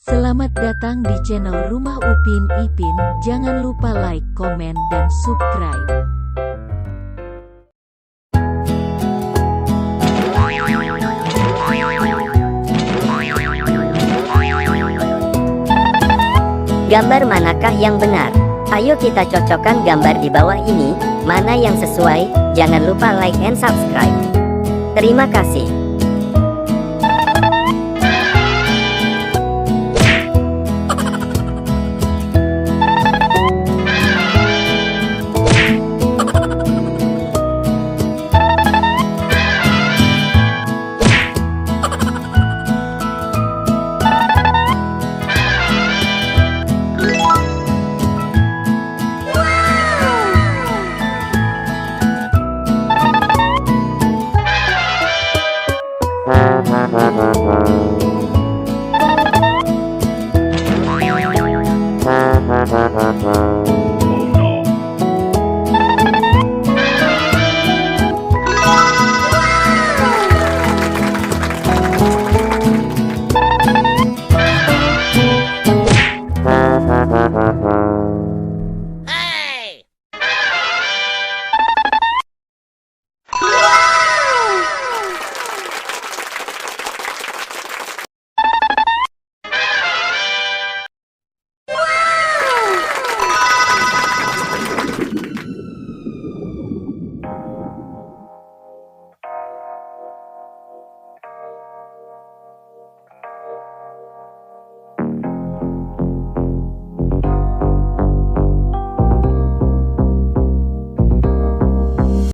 Selamat datang di channel Rumah Upin Ipin. Jangan lupa like, komen, dan subscribe. Gambar manakah yang benar? Ayo kita cocokkan gambar di bawah ini, mana yang sesuai. Jangan lupa like and subscribe. Terima kasih.